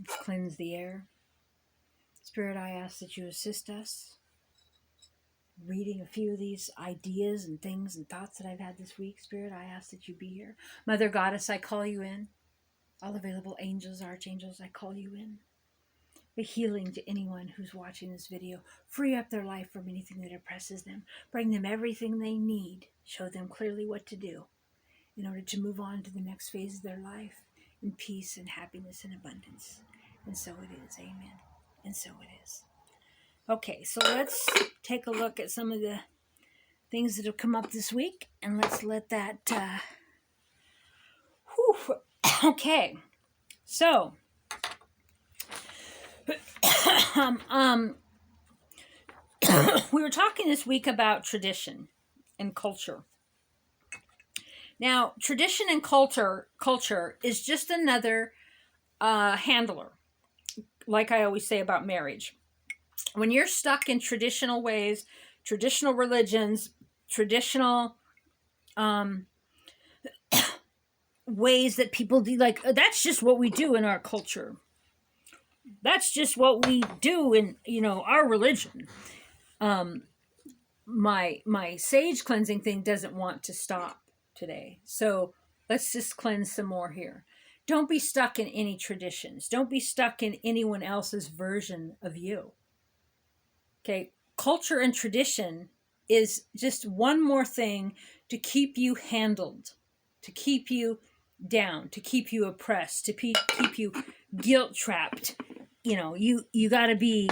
Let's cleanse the air. Spirit, I ask that you assist us reading a few of these ideas and things and thoughts that I've had this week. Spirit, I ask that you be here. Mother Goddess, I call you in. All available angels, archangels, I call you in. Be healing to anyone who's watching this video. Free up their life from anything that oppresses them. Bring them everything they need. Show them clearly what to do in order to move on to the next phase of their life in peace and happiness and abundance. And so it is. Amen. And so it is. Okay, so let's take a look at some of the things that have come up this week, and let's let that okay, so we were talking this week about tradition and culture. Now, tradition and culture is just another handler, like I always say about marriage. When you're stuck in traditional ways, traditional religions, traditional ways that people do, like, that's just what we do in our culture. That's just what we do in, our religion. My sage cleansing thing doesn't want to stop today. So let's just cleanse some more here. Don't be stuck in any traditions. Don't be stuck in anyone else's version of you. Okay, culture and tradition is just one more thing to keep you handled, to keep you down, to keep you oppressed, to keep you guilt trapped. You got to be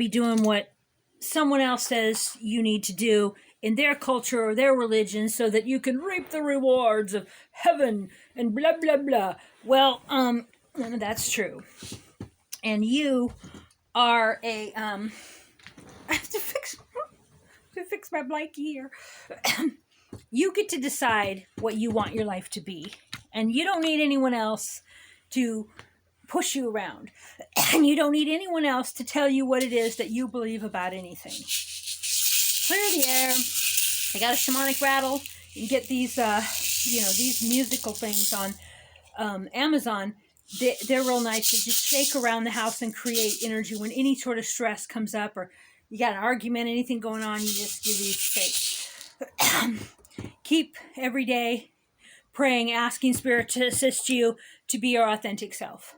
doing what someone else says you need to do in their culture or their religion so that you can reap the rewards of heaven and blah blah blah. Well, none of that's true. And you are a I have to fix my blankie here. You get to decide what you want your life to be, and you don't need anyone else to push you around, and you don't need anyone else to tell you what it is that you believe about anything. Clear the air. I got a shamanic rattle. You can get these these musical things on Amazon. They're real nice. You just shake around the house and create energy when any sort of stress comes up, or you got an argument, anything going on, you just give these shakes. Keep every day praying, asking Spirit to assist you to be your authentic self.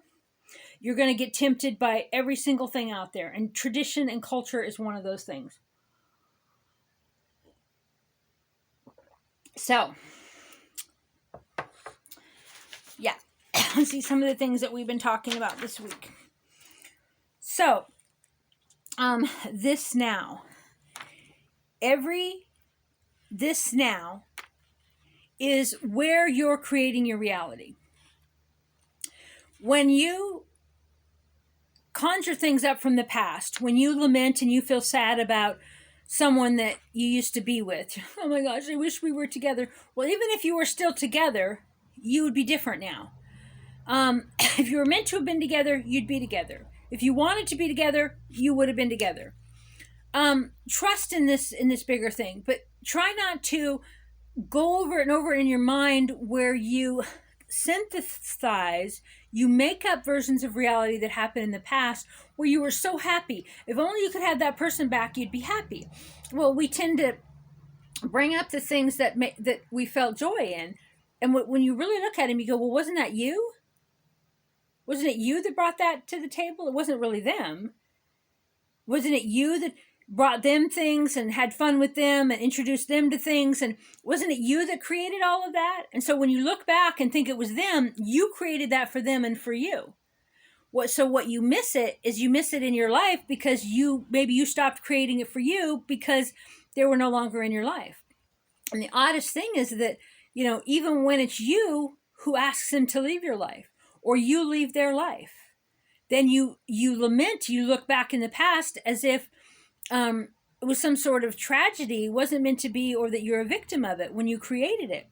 You're going to get tempted by every single thing out there, and tradition and culture is one of those things. So, yeah. Let's see some of the things that we've been talking about this week. So, this now is where you're creating your reality. When you conjure things up from the past, when you lament and you feel sad about someone that you used to be with, oh my gosh, I wish we were together. Well, even if you were still together, you would be different now. If you were meant to have been together, you'd be together. If you wanted to be together, you would have been together. Trust in this bigger thing, but try not to go over and over in your mind where you synthesize, you make up versions of reality that happened in the past where you were so happy. If only you could have that person back, you'd be happy. Well, we tend to bring up the things that we felt joy in, and when you really look at them, you go, well, wasn't that you? Wasn't it you that brought that to the table? It wasn't really them. Wasn't it you that brought them things and had fun with them and introduced them to things? And wasn't it you that created all of that? And so when you look back and think it was them, you created that for them and for you. So what you miss it in your life because maybe you stopped creating it for you because they were no longer in your life. And the oddest thing is that, even when it's you who asks them to leave your life, or you leave their life, then you lament, you look back in the past as if it was some sort of tragedy, wasn't meant to be, or that you're a victim of it when you created it.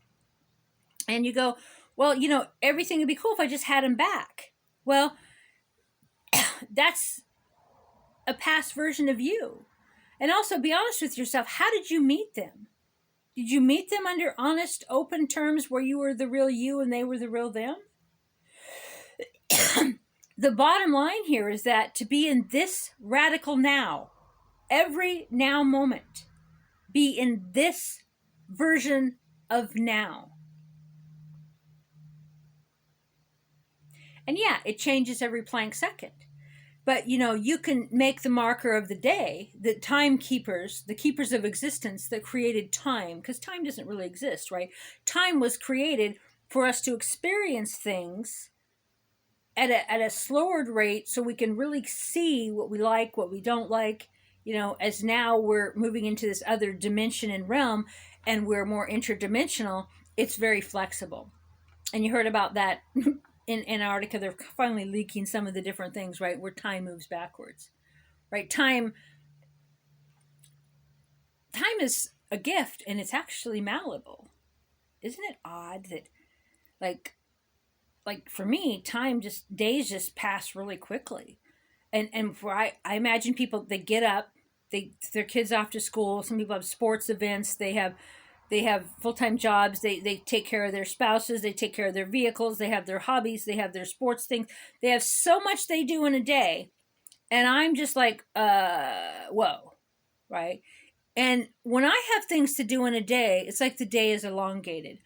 And you go, well, everything would be cool if I just had him back. Well, that's a past version of you. And also be honest with yourself. How did you meet them? Did you meet them under honest, open terms where you were the real you and they were the real them? the bottom line here is that to be in this radical now, every now moment, be in this version of now. And yeah, it changes every Planck second. But you can make the marker of the day, the timekeepers, the keepers of existence that created time, because time doesn't really exist, right? Time was created for us to experience things at a slower rate so we can really see what we like, what we don't like, as now we're moving into this other dimension and realm and we're more interdimensional, it's very flexible. And you heard about that in Antarctica. They're finally leaking some of the different things, right, where time moves backwards, right? Time is a gift, and it's actually malleable. Isn't it odd that, like for me, days just pass really quickly. And for I imagine people, they get up, their kids off to school. Some people have sports events. They have full-time jobs. They take care of their spouses. They take care of their vehicles. They have their hobbies. They have their sports things. They have so much they do in a day. And I'm just like, whoa, right? And when I have things to do in a day, it's like the day is elongated.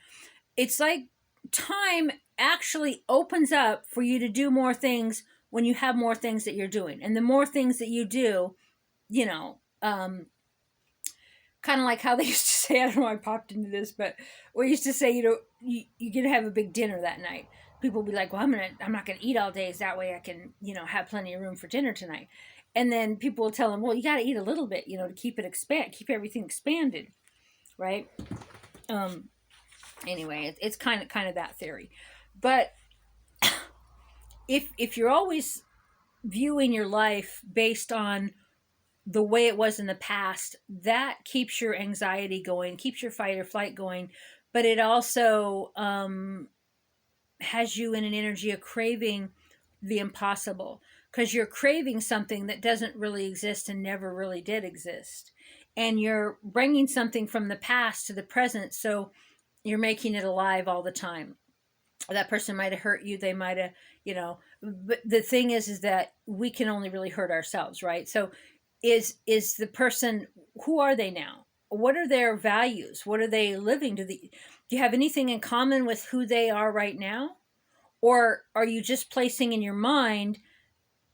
It's like time actually opens up for you to do more things when you have more things that you're doing. And the more things that you do, kind of like how they used to say, I don't know why I popped into this, but we used to say, you get to have a big dinner that night. People will be like, well, I'm not going to eat all day. That way I can, have plenty of room for dinner tonight. And then people will tell them, well, you got to eat a little bit, to keep everything expanded. Right. Anyway, it's kind of that theory. But if you're always viewing your life based on the way it was in the past, that keeps your anxiety going, keeps your fight or flight going, but it also has you in an energy of craving the impossible, because you're craving something that doesn't really exist and never really did exist. And you're bringing something from the past to the present, so you're making it alive all the time. That person might have hurt you, they might have, but the thing is that we can only really hurt ourselves, right? So is the person, who are they now? What are their values? What are they living? Do you have anything in common with who they are right now? Or are you just placing in your mind,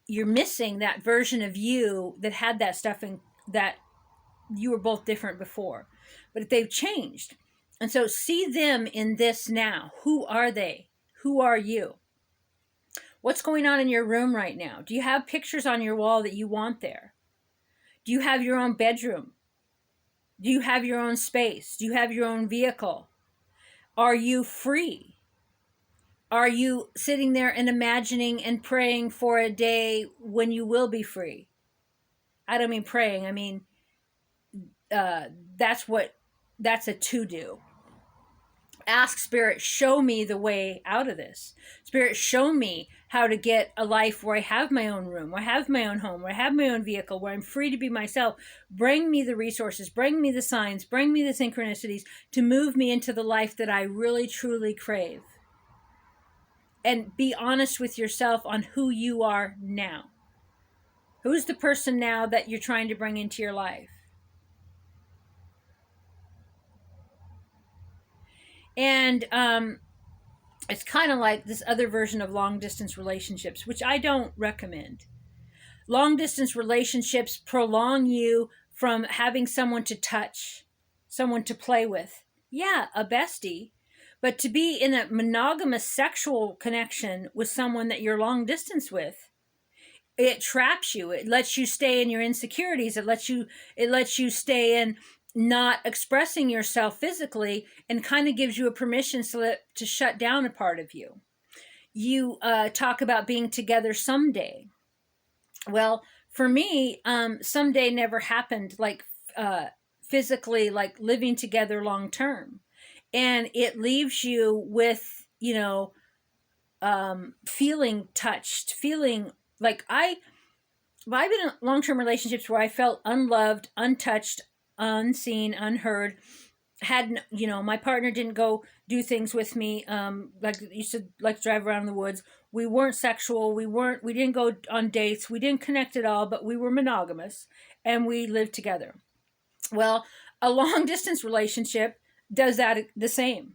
you're missing that version of you that had that stuff, and that you were both different before, but they've changed. And so see them in this now. Who are they? Who are you? What's going on in your room right now? Do you have pictures on your wall that you want there? Do you have your own bedroom? Do you have your own space? Do you have your own vehicle? Are you free? Are you sitting there and imagining and praying for a day when you will be free? I don't mean praying. I mean, that's a to-do. Ask Spirit, show me the way out of this. Spirit, show me how to get a life where I have my own room, where I have my own home, where I have my own vehicle, where I'm free to be myself. Bring me the resources, bring me the signs, bring me the synchronicities to move me into the life that I really, truly crave. And be honest with yourself on who you are now. Who's the person now that you're trying to bring into your life? And it's kind of like this other version of long distance relationships, which I don't recommend. Long distance relationships prolong you from having someone to touch, someone to play with. Yeah, a bestie. But to be in a monogamous sexual connection with someone that you're long distance with, it traps you. It lets you stay in your insecurities. It lets you stay in not expressing yourself physically, and kind of gives you a permission slip to shut down a part of you. You talk about being together someday. Well, for me, someday never happened, like physically, like living together long term. And it leaves you with, feeling touched, feeling like I've been in long-term relationships where I felt unloved, untouched, unseen, unheard. my partner didn't go do things with me, like used to like drive around in the woods. We weren't sexual. We didn't go on dates. We didn't connect at all, but we were monogamous and we lived together. Well, a long distance relationship does that the same.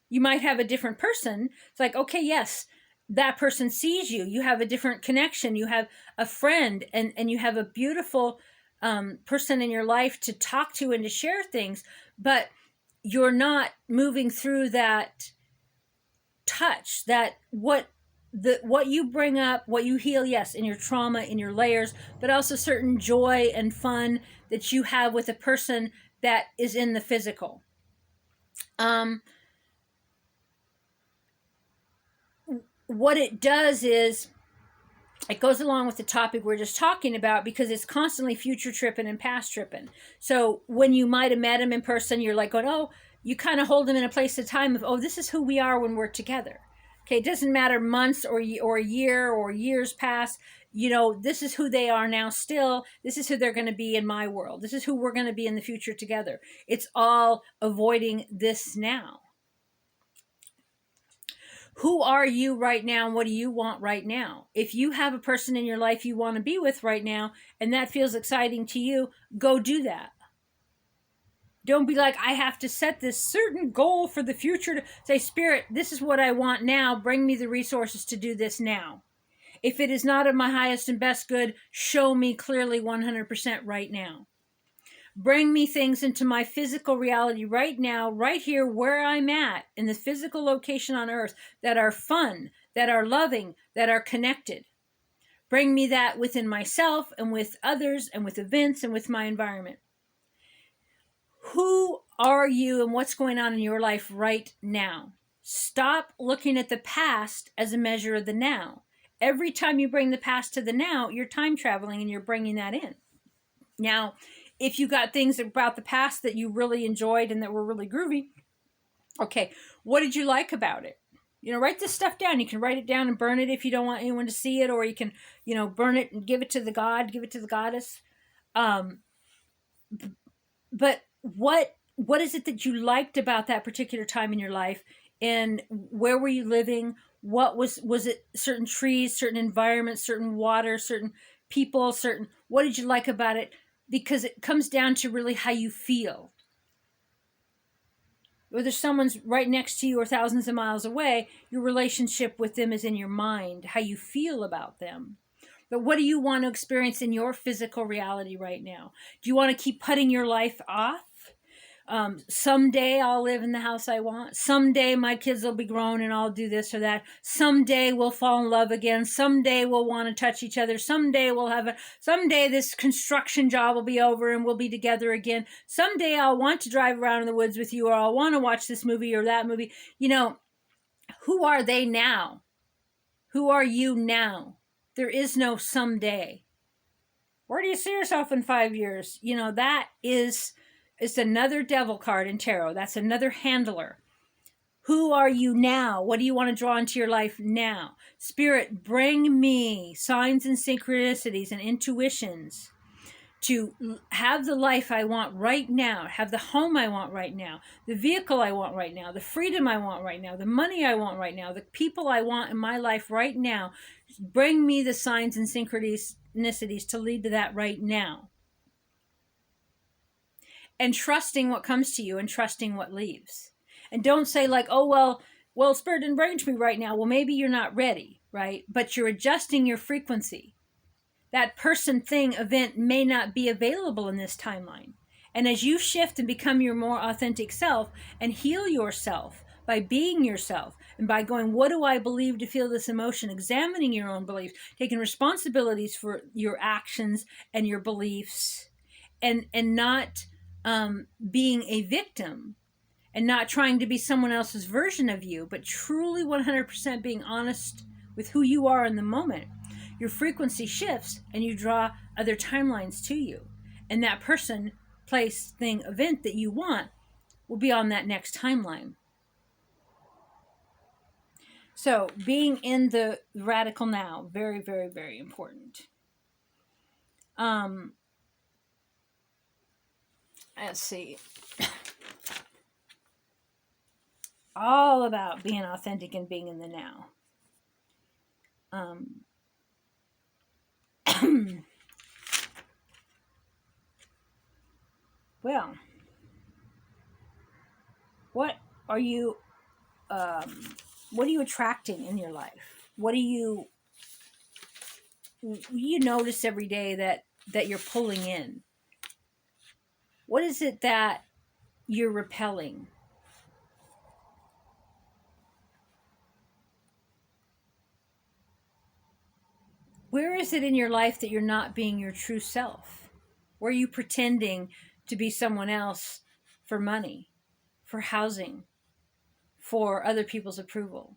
You might have a different person. It's like, okay, yes, that person sees you. You have a different connection. You have a friend, and you have a beautiful person in your life to talk to and to share things, but you're not moving through that touch, that what you bring up, what you heal, yes, in your trauma, in your layers, but also certain joy and fun that you have with a person that is in the physical. What it does is it goes along with the topic we're just talking about, because it's constantly future tripping and past tripping. So when you might have met him in person, you're like going, oh, you kind of hold him in a place of time of, oh, this is who we are when we're together. Okay, it doesn't matter months or a year or years past. This is who they are now still. This is who they're going to be in my world. This is who we're going to be in the future together. It's all avoiding this now. Who are you right now, and what do you want right now? If you have a person in your life you want to be with right now and that feels exciting to you, go do that. Don't be like, I have to set this certain goal for the future. To say, Spirit, this is what I want now. Bring me the resources to do this now. If it is not of my highest and best good, show me clearly 100% right now. Bring me things into my physical reality right now, right here where I'm at, in the physical location on earth, that are fun, that are loving, that are connected. Bring me that within myself and with others and with events and with my environment. Who are you and what's going on in your life right now? Stop looking at the past as a measure of the now. Every time you bring the past to the now, you're time traveling and you're bringing that in. Now, if you got things about the past that you really enjoyed and that were really groovy, okay, what did you like about it? Write this stuff down. You can write it down and burn it if you don't want anyone to see it, or you can, burn it and give it to the god, give it to the goddess. But what is it that you liked about that particular time in your life? And where were you living? What was it? Certain trees, certain environments, certain water, certain people, what did you like about it? Because it comes down to really how you feel. Whether someone's right next to you or thousands of miles away, your relationship with them is in your mind, how you feel about them. But what do you want to experience in your physical reality right now? Do you want to keep putting your life off? Someday I'll live in the house I want. Someday my kids will be grown and I'll do this or that. Someday we'll fall in love again. Someday we'll want to touch each other. Someday someday this construction job will be over and we'll be together again. Someday I'll want to drive around in the woods with you, or I'll want to watch this movie or that movie. Who are they now? Who are you now? There is no someday. Where do you see yourself in 5 years? That is... It's another devil card in tarot. That's another handler. Who are you now? What do you want to draw into your life now? Spirit, bring me signs and synchronicities and intuitions to have the life I want right now, have the home I want right now, the vehicle I want right now, the freedom I want right now, the money I want right now, the people I want in my life right now. Bring me the signs and synchronicities to lead to that right now. And trusting what comes to you and trusting what leaves. And don't say like, oh, well, Spirit didn't bring it to me right now. Well, maybe you're not ready, right? But you're adjusting your frequency. That person, thing, event may not be available in this timeline. And as you shift and become your more authentic self and heal yourself by being yourself and by going, what do I believe to feel this emotion? Examining your own beliefs, taking responsibilities for your actions and your beliefs, and not being a victim and not trying to be someone else's version of you, but truly 100% being honest with who you are in the moment. Your frequency shifts and you draw other timelines to you. And that person, place, thing, event that you want will be on that next timeline. So being in the radical now, very, very, very important. Let's see. all about being authentic and being in the now. Well, what are you what are you attracting in your life? What do you notice every day that you're pulling in? What is it that you're repelling? Where is it in your life that you're not being your true self? Where are you pretending to be someone else for money, for housing, for other people's approval?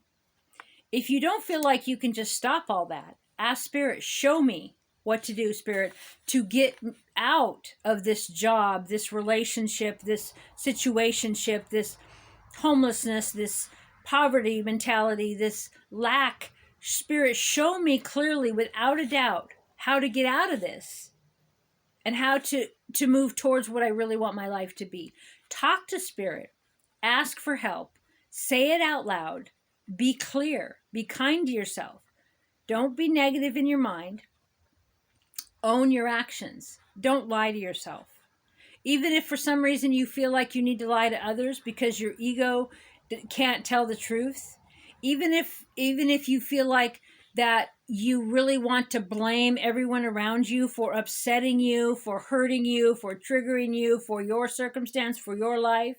If you don't feel like you can just stop all that, ask Spirit, show me what to do, Spirit, to get out of this job, this relationship, this situationship, this homelessness, this poverty mentality, this lack. Spirit, show me clearly, without a doubt, how to get out of this and how to move towards what I really want my life to be. Talk to Spirit, ask for help, say it out loud, be clear, be kind to yourself. Don't be negative in your mind. Own your actions. Don't lie to yourself. Even if for some reason you feel like you need to lie to others because your ego can't tell the truth, even if you feel like that you really want to blame everyone around you for upsetting you, for hurting you, for triggering you, for your circumstance, for your life,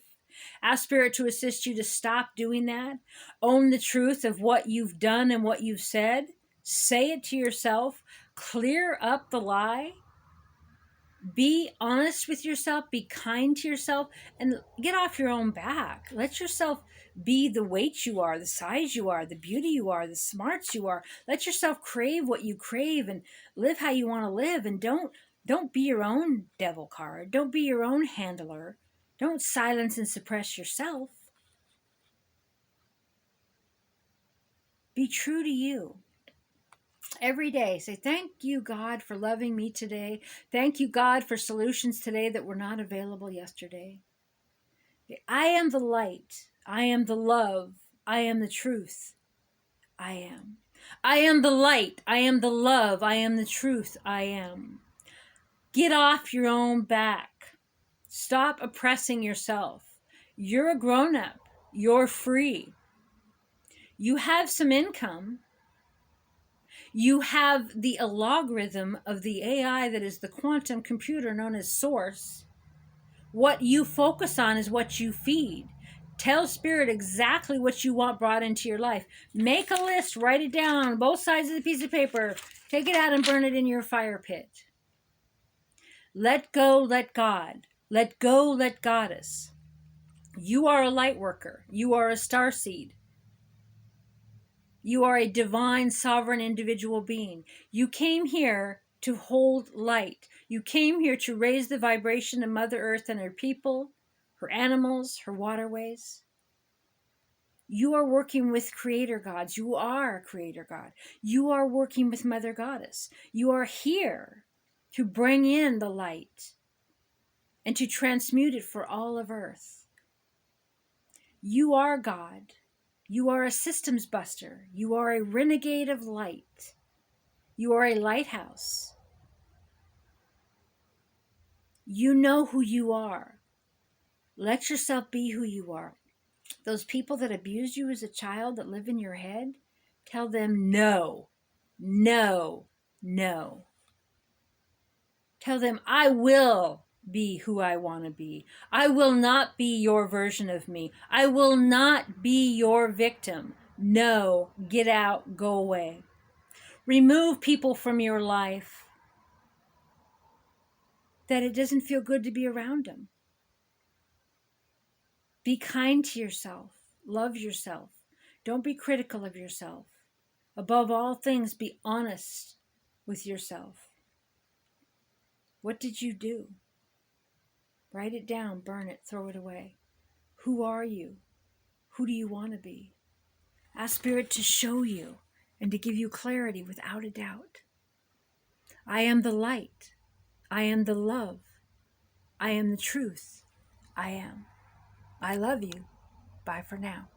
ask Spirit to assist you to stop doing that. Own the truth of what you've done and what you've said. Say it to yourself. Clear up the lie. Be honest with yourself, be kind to yourself, and get off your own back. Let yourself be the weight you are, the size you are, the beauty you are, the smarts you are. Let yourself crave what you crave and live how you want to live. And don't be your own devil card. Don't be your own handler. Don't silence and suppress yourself. Be true to you. Every day, say, thank you, God, for loving me today. Thank you, God, for solutions today that were not available yesterday. I am the light. I am the love. I am the truth. I am. I am the light. I am the love. I am the truth. I am. Get off your own back. Stop oppressing yourself. You're a grown-up. You're free. You have some income. You have the algorithm of the AI that is the quantum computer known as Source. What you focus on is what you feed. Tell Spirit exactly what you want brought into your life. Make a list, write it down on both sides of the piece of paper. Take it out and burn it in your fire pit. Let go, let God. Let go, let Goddess. You are a light worker. You are a star seed. You are a divine, sovereign, individual being. You came here to hold light. You came here to raise the vibration of Mother Earth and her people, her animals, her waterways. You are working with Creator Gods. You are a Creator God. You are working with Mother Goddess. You are here to bring in the light and to transmute it for all of Earth. You are God. You are a systems buster. You are a renegade of light. You are a lighthouse. You know who you are. Let yourself be who you are. Those people that abused you as a child that live in your head, tell them no, no, no. Tell them, I will be who I want to be. I will not be your version of me. I will not be your victim. No, get out, go away. Remove people from your life that it doesn't feel good to be around them. Be kind to yourself. Love yourself. Don't be critical of yourself. Above all things, be honest with yourself. What did you do? Write it down, burn it, throw it away. Who are you? Who do you want to be? Ask Spirit to show you and to give you clarity without a doubt. I am the light. I am the love. I am the truth. I am. I love you. Bye for now.